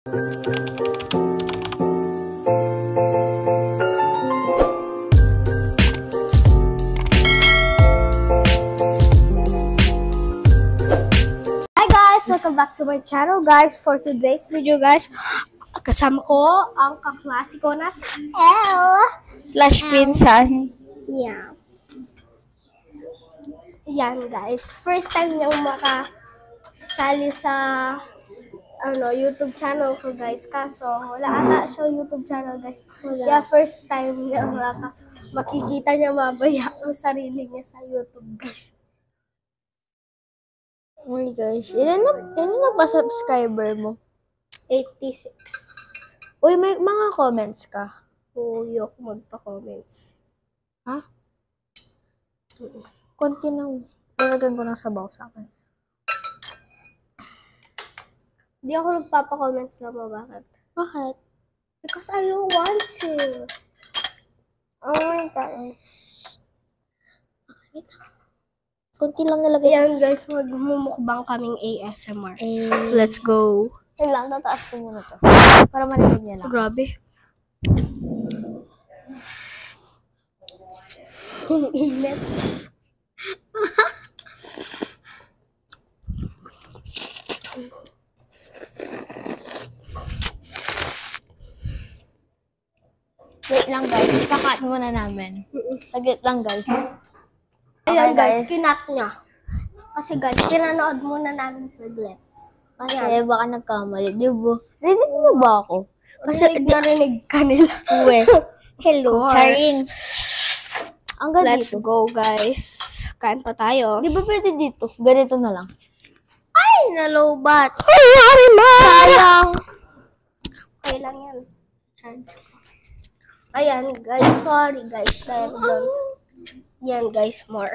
Hi guys! Welcome back to my channel guys. For today's video guys, kasama ko ang kaklase ko na si /pinsan. Yeah. Yan guys. First time niyang makasali sa YouTube channel ko guys. Kaso wala ata siya YouTube channel guys. Kaya first time niya makikita niya mabaya ang sarili niya sa YouTube guys. Oh my gosh. Ilan na ba subscriber mo? 86. Uy, may mga comments ka. Uyok magpa-comments. Ha? Konti lang. Lalagan ko ng sabaw sa akin. Di ako nagpapa-comments na mo. Bakit? Bakit? Because I don't want to. Oh my gosh. Konti lang nalagay. Ayan guys, magmumukbang kaming ASMR. Let's go. Wait lang, tataas ko muna to. Para marinig niya lang. Grabe. Ang init. Wait lang guys, kakat muna namin. Saglit lang guys. Ayan guys, guys. kinat niya. Kasi guys, pinanood muna namin saglit. Kasi baka nagkamali, di ba? Rinig niyo ba ako? Kasi narinig ka nila. Uwe. Hello, Charing. Ang ganda Let's dito. go guys. Kain pa tayo. Di ba pwede dito? Ganito na lang. Ay, nalobat. Ay, Arima! Sayang! Okay lang yan. Charge. Ayan guys, sorry guys. Dahil doon. Yan guys, more.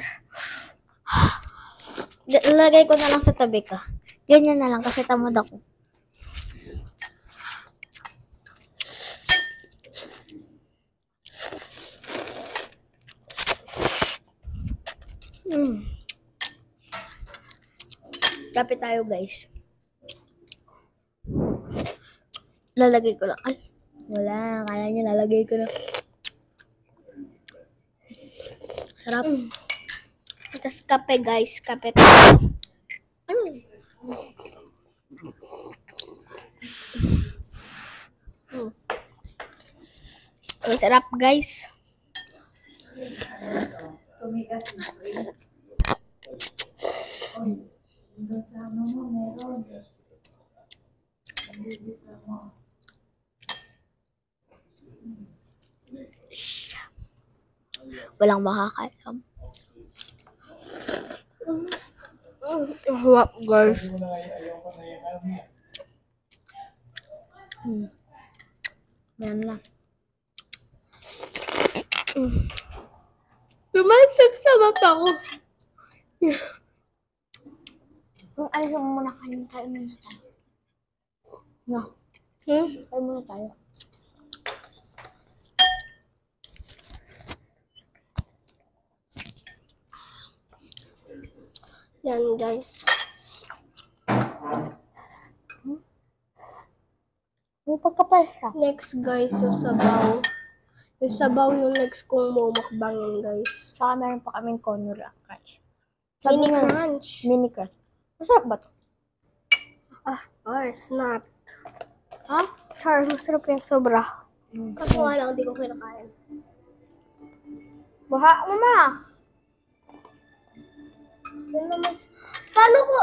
Lagay ko na lang sa tabi ka. Ganyan na lang kasi tamad ako. Kapit tayo guys. Lalagay ko lang. Ay, wala. Akala nyo lalagay ko na. Sarap. Tapos kape guys, kape. Ano? Ang sarap guys. Walang makakaalam. Ang hawak guys. Yan lang. Lumansag sa mata ko. Kung alis mo muna kayo muna tayo. No. Kayo muna tayo. Yan guys. May pagkapalsa. Next guys, yung sabaw. Yung sabaw yung next kong mumukbangin guys. Saka meron pa kaming corner crunch. Mini crunch. Mini crunch. Masarap ba to? Or snap. Ha? Char, masarap yung sobra. Kaso nga lang, hindi ko kinakain. Baha, mama! Yun naman. Paano ko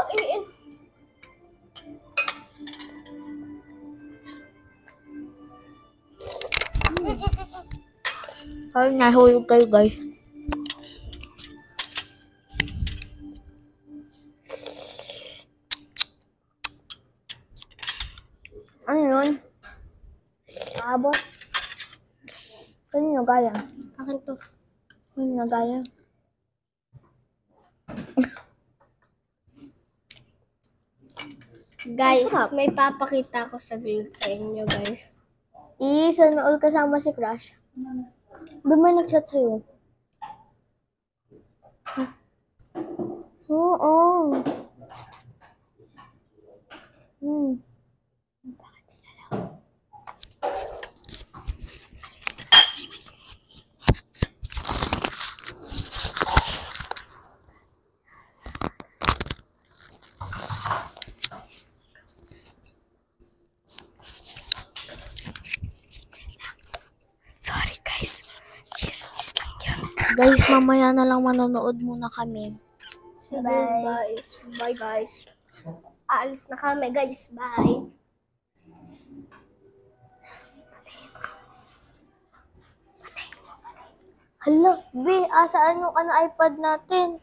Ay, nahulog kayo guys. Ano yun? Abot. Kanino galing? Akin to. Kanino galing? Guys, may papakita ko sa build sa inyo guys. Sana all kasama si Crush. Ba may nag-chat sa'yo? Oo. Bakit sila Guys, mamaya na lang manonood muna kami. Sige, guys. Bye, guys. Aalis na kami, guys. Bye. Hala, B, asaan yung iPad natin?